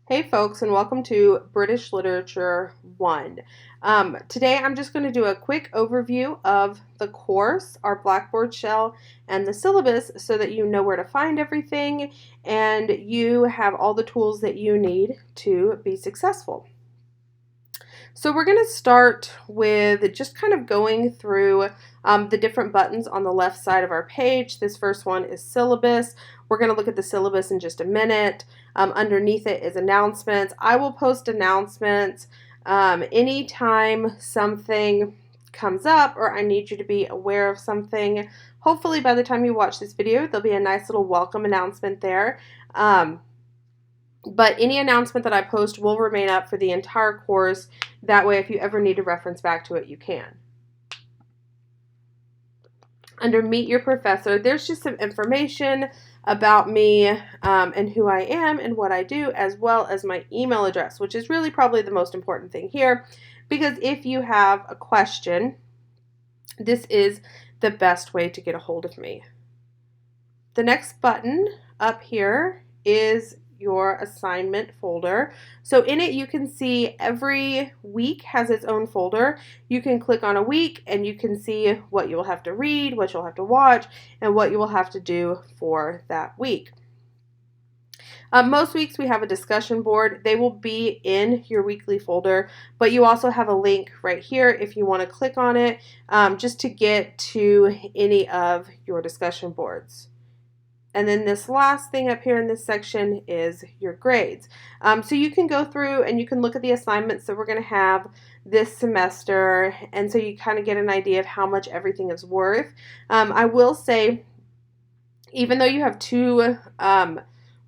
Hey folks, and welcome to British Literature 1. Today I'm just going to do a quick overview of the course, our Blackboard shell, and the syllabus so that you know where to find everything and you have all the tools that you need to be successful. So we're going to start with just kind of going through the different buttons on the left side of our page. This first one is syllabus. We're going to look at the syllabus in just a minute. Underneath it is announcements. I will post announcements anytime something comes up or I need you to be aware of something. Hopefully by the time you watch this video, there'll be a nice little welcome announcement there. But any announcement that I post will remain up for the entire course. That way, if you ever need to reference back to it, you can. Under Meet Your Professor, there's just some information about me and who I am and what I do, as well as my email address, which is really probably the most important thing here, because if you have a question, this is the best way to get a hold of me. The next button up here is your assignment folder. So in it you can see every week has its own folder. You can click on a week and you can see what you will have to read, what you'll have to watch, and what you will have to do for that week. Most weeks we have a discussion board. They will be in your weekly folder, but you also have a link right here if you want to click on it just to get to any of your discussion boards. And then this last thing up here in this section is your grades. So you can go through and you can look at the assignments that we're going to have this semester, and so you kind of get an idea of how much everything is worth. I will say, even though you have two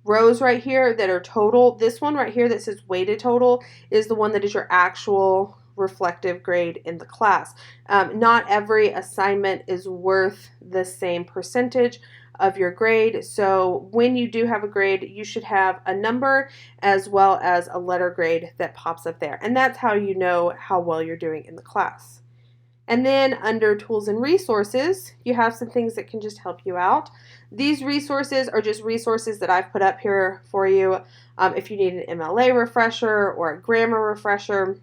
rows right here that are total, this one right here that says weighted total is the one that is your actual reflective grade in the class. Not every assignment is worth the same percentage of your grade. So when you do have a grade, you should have a number as well as a letter grade that pops up there. And that's how you know how well you're doing in the class. And then under tools and resources, you have some things that can just help you out. These resources are just resources that I've put up here for you. If you need an MLA refresher or a grammar refresher,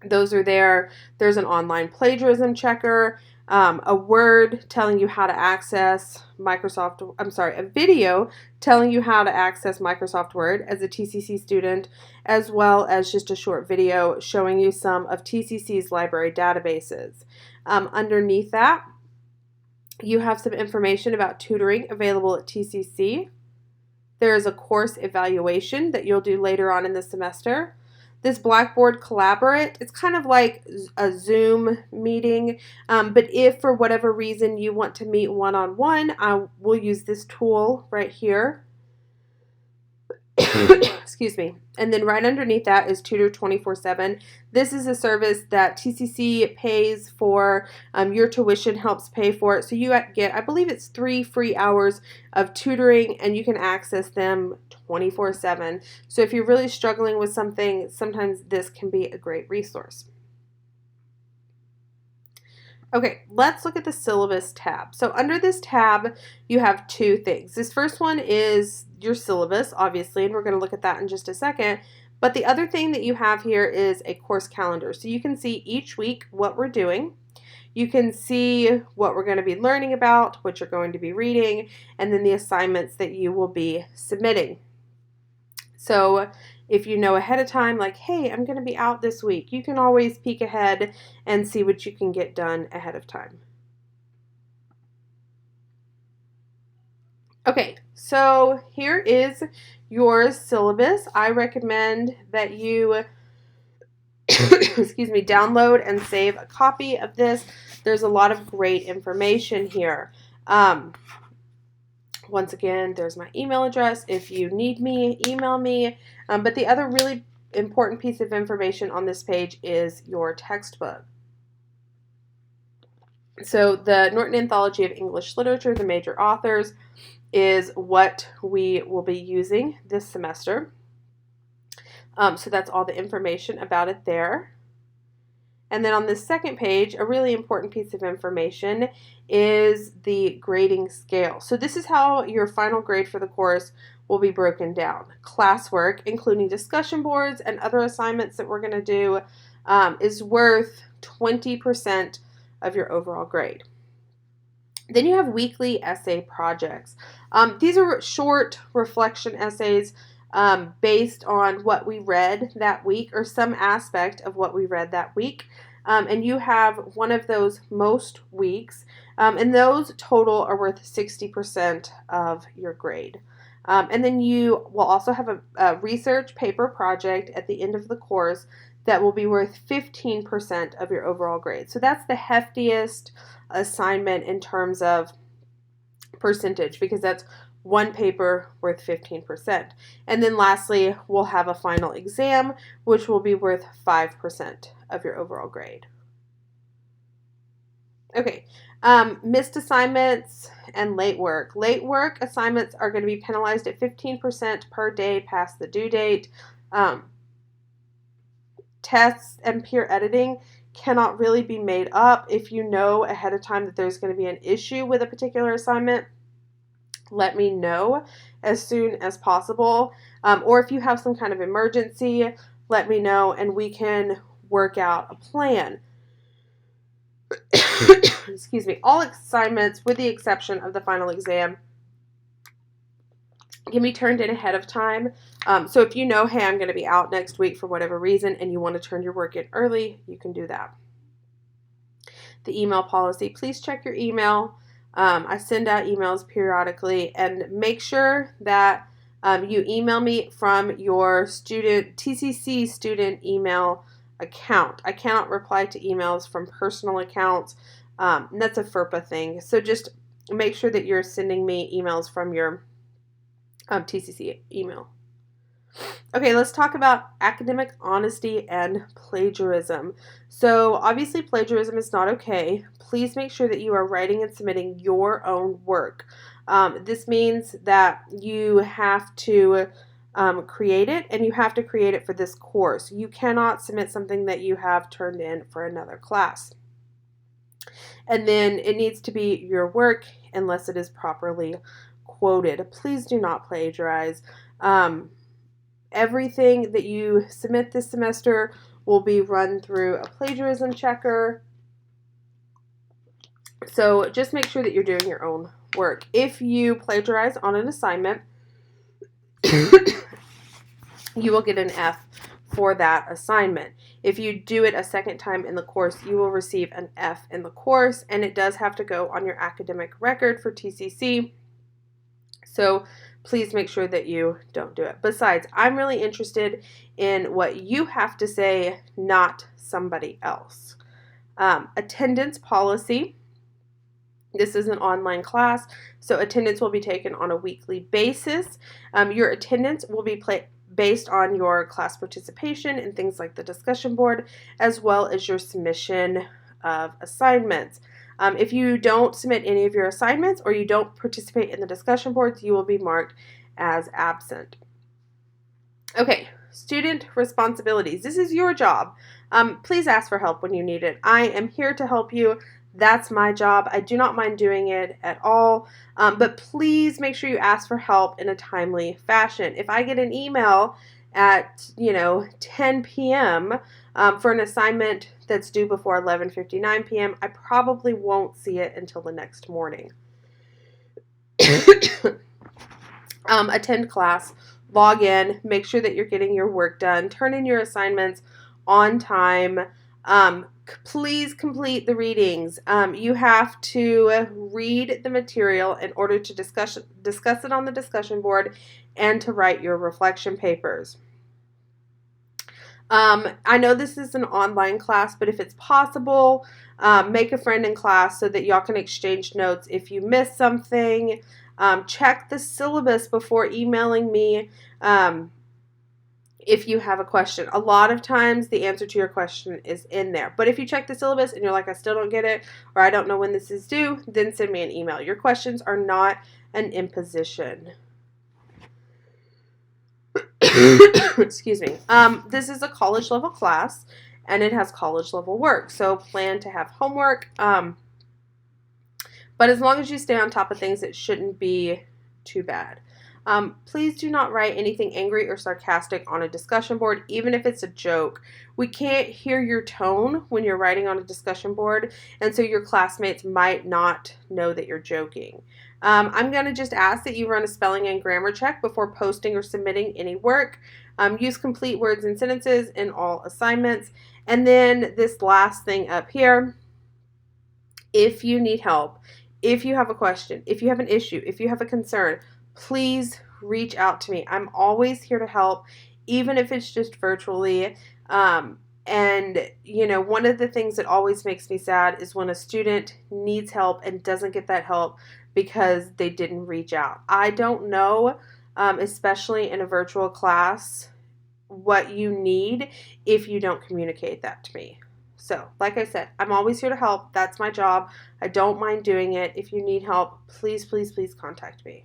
those are there. There's an online plagiarism checker, a word telling you how to access a video telling you how to access Microsoft Word as a TCC student, as well as just a short video showing you some of TCC's library databases. Underneath that, you have some information about tutoring available at TCC. There is a course evaluation that you'll do later on in the semester. This Blackboard Collaborate, it's kind of like a Zoom meeting, but if for whatever reason you want to meet one-on-one, I will use this tool right here. Excuse me. And then right underneath that is Tutor 24/7. This is a service that TCC pays for. Your tuition helps pay for it. So you get, I believe it's 3 free hours of tutoring, and you can access them 24/7. So if you're really struggling with something, sometimes this can be a great resource. Okay, let's look at the syllabus tab. So under this tab, you have two things. This first one is your syllabus, obviously, and we're going to look at that in just a second. But the other thing that you have here is a course calendar. So you can see each week what we're doing. You can see what we're going to be learning about, what you're going to be reading, and then the assignments that you will be submitting. So if you know ahead of time, like, hey, I'm going to be out this week, you can always peek ahead and see what you can get done ahead of time. Okay, so here is your syllabus. I recommend that you excuse me, download and save a copy of this. There's a lot of great information here. Once again, there's my email address. If you need me, email me. But the other really important piece of information on this page is your textbook. So the Norton Anthology of English Literature, the major authors, is what we will be using this semester. So that's all the information about it there. And then on this second page, a really important piece of information is the grading scale. So this is how your final grade for the course will be broken down. Classwork, including discussion boards and other assignments that we're going to do, is worth 20% of your overall grade. Then you have weekly essay projects. These are short reflection essays based on what we read that week or some aspect of what we read that week. And you have one of those most weeks, and those total are worth 60% of your grade. And then you will also have a research paper project at the end of the course that will be worth 15% of your overall grade. So that's the heftiest assignment in terms of percentage, because that's one paper worth 15%. And then lastly, we'll have a final exam, which will be worth 5% of your overall grade. Okay, missed assignments and late work. Late work assignments are going to be penalized at 15% per day past the due date. Tests and peer editing cannot really be made up. If you know ahead of time that there's going to be an issue with a particular assignment, let me know as soon as possible. Or if you have some kind of emergency, let me know and we can work out a plan. Excuse me. All assignments, with the exception of the final exam, can be turned in ahead of time. So if you know, hey, I'm going to be out next week for whatever reason and you want to turn your work in early, you can do that. The email policy. Please check your email. I send out emails periodically, and make sure that you email me from your TCC student email account. I cannot reply to emails from personal accounts. That's a FERPA thing. So just make sure that you're sending me emails from your TCC email. Okay, let's talk about academic honesty and plagiarism. So obviously plagiarism is not okay. Please make sure that you are writing and submitting your own work. This means that you have to create it, and you have to create it for this course. You cannot submit something that you have turned in for another class. And then it needs to be your work unless it is properly quoted. Please do not plagiarize. Everything that you submit this semester will be run through a plagiarism checker. So just make sure that you're doing your own work. If you plagiarize on an assignment, you will get an F for that assignment. If you do it a second time in the course, you will receive an F in the course, and it does have to go on your academic record for TCC. So please make sure that you don't do it. Besides, I'm really interested in what you have to say, not somebody else. Attendance policy. This is an online class, so attendance will be taken on a weekly basis. Your attendance will be based on your class participation in things like the discussion board, as well as your submission of assignments. If you don't submit any of your assignments or you don't participate in the discussion boards, you will be marked as absent. Okay, student responsibilities. This is your job. Please ask for help when you need it. I am here to help you. That's my job. I do not mind doing it at all, but please make sure you ask for help in a timely fashion. If I get an email at 10 p.m. For an assignment that's due before 11:59 p.m., I probably won't see it until the next morning. Attend class, log in, make sure that you're getting your work done, turn in your assignments on time. Please complete the readings. You have to read the material in order to discuss it on the discussion board and to write your reflection papers. I know this is an online class, but if it's possible, make a friend in class so that y'all can exchange notes if you miss something. Check the syllabus before emailing me if you have a question. A lot of times the answer to your question is in there. But if you check the syllabus and you're like, I still don't get it, or I don't know when this is due, then send me an email. Your questions are not an imposition. Excuse me. This is a college level class and it has college level work. So plan to have homework. But as long as you stay on top of things, it shouldn't be too bad. Please do not write anything angry or sarcastic on a discussion board, even if it's a joke. We can't hear your tone when you're writing on a discussion board, and so your classmates might not know that you're joking. I'm going to just ask that you run a spelling and grammar check before posting or submitting any work. Use complete words and sentences in all assignments. And then this last thing up here, if you need help, if you have a question, if you have an issue, if you have a concern, please reach out to me. I'm always here to help, even if it's just virtually. And, you know, one of the things that always makes me sad is when a student needs help and doesn't get that help because they didn't reach out. I don't know, especially in a virtual class, what you need if you don't communicate that to me. So, like I said, I'm always here to help. That's my job. I don't mind doing it. If you need help, please, please, please contact me.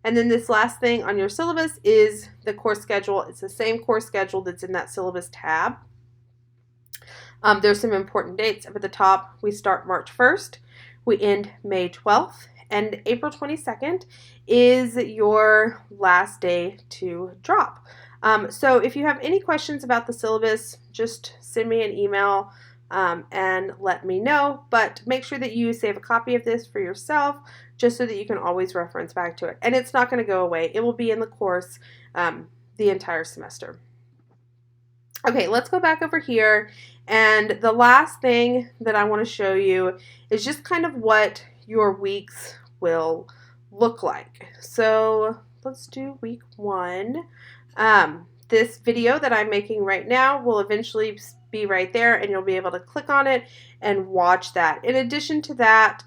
And then this last thing on your syllabus is the course schedule. It's the same course schedule that's in that syllabus tab. There's some important dates up at the top. We start March 1st. We end May 12th. And April 22nd is your last day to drop. So if you have any questions about the syllabus, just send me an email and let me know. But make sure that you save a copy of this for yourself, just so that you can always reference back to it. And it's not going to go away. It will be in the course the entire semester. Okay, let's go back over here. And the last thing that I want to show you is just kind of what your weeks will look like. So let's do week 1. This video that I'm making right now will eventually be right there, and you'll be able to click on it and watch that. In addition to that,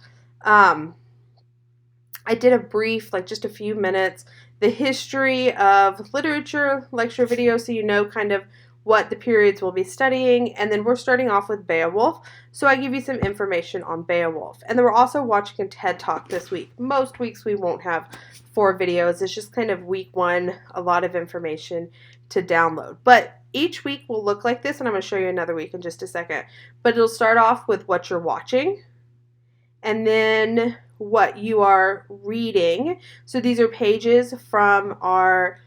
I did a brief, like just a few minutes, the history of literature lecture video, so you know kind of what the periods we'll be studying. And then we're starting off with Beowulf, so I give you some information on Beowulf. And then we're also watching a TED Talk this week. Most weeks we won't have 4 videos. It's just kind of week 1, a lot of information to download. But each week will look like this, and I'm going to show you another week in just a second. But it'll start off with what you're watching, and then what you are reading. So these are pages from our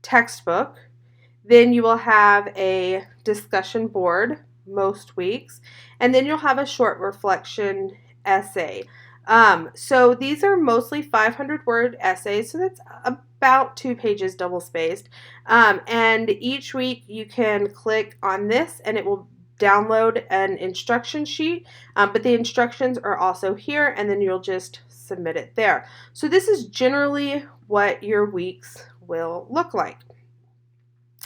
textbook. Then you will have a discussion board most weeks, and then you'll have a short reflection essay. So these are mostly 500-word essays, so that's about 2 pages double spaced. And each week you can click on this and it will download an instruction sheet, but the instructions are also here, and then you'll just submit it there. So this is generally what your weeks will look like.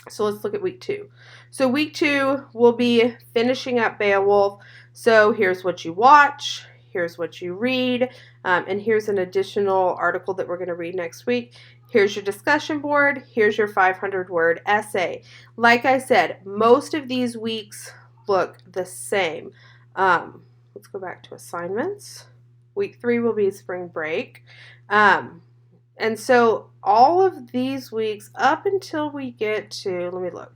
So let's look at week 2. So week 2 will be finishing up Beowulf. So here's what you watch, here's what you read, and here's an additional article that we're going to read next week. Here's your discussion board, here's your 500-word essay. Like I said, most of these weeks look the same. Let's go back to assignments. Week 3 will be spring break. And so all of these weeks up until we get to, let me look,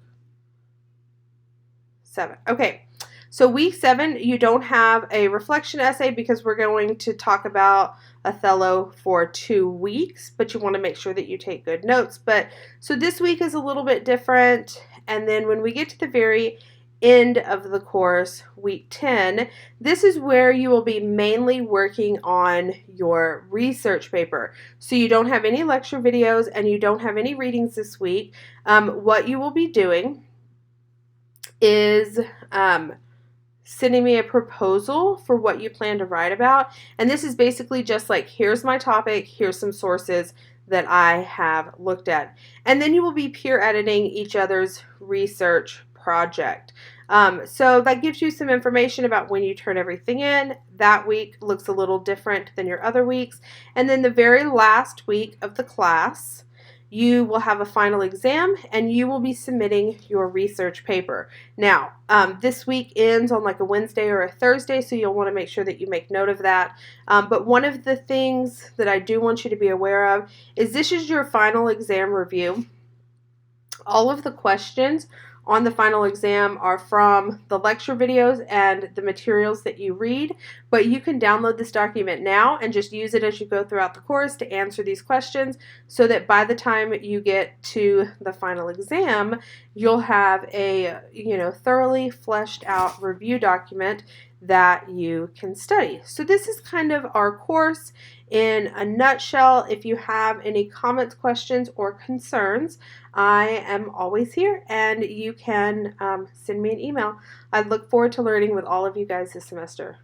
7. Okay, so week 7, you don't have a reflection essay because we're going to talk about Othello for 2 weeks, but you want to make sure that you take good notes. But so this week is a little bit different, and then when we get to the very end of the course, week 10, this is where you will be mainly working on your research paper. So you don't have any lecture videos and you don't have any readings this week. What you will be doing is sending me a proposal for what you plan to write about. And this is basically just like, here's my topic, here's some sources that I have looked at. And then you will be peer editing each other's research project. So that gives you some information about when you turn everything in. That week looks a little different than your other weeks. And then the very last week of the class, you will have a final exam and you will be submitting your research paper. Now, this week ends on like a Wednesday or a Thursday, so you'll want to make sure that you make note of that. But one of the things that I do want you to be aware of is this is your final exam review. All of the questions on the final exam are from the lecture videos and the materials that you read, but you can download this document now and just use it as you go throughout the course to answer these questions, so that by the time you get to the final exam, you'll have a thoroughly fleshed out review document that you can study. So this is kind of our course in a nutshell. If you have any comments, questions, or concerns, I am always here, and you can send me an email. I look forward to learning with all of you guys this semester.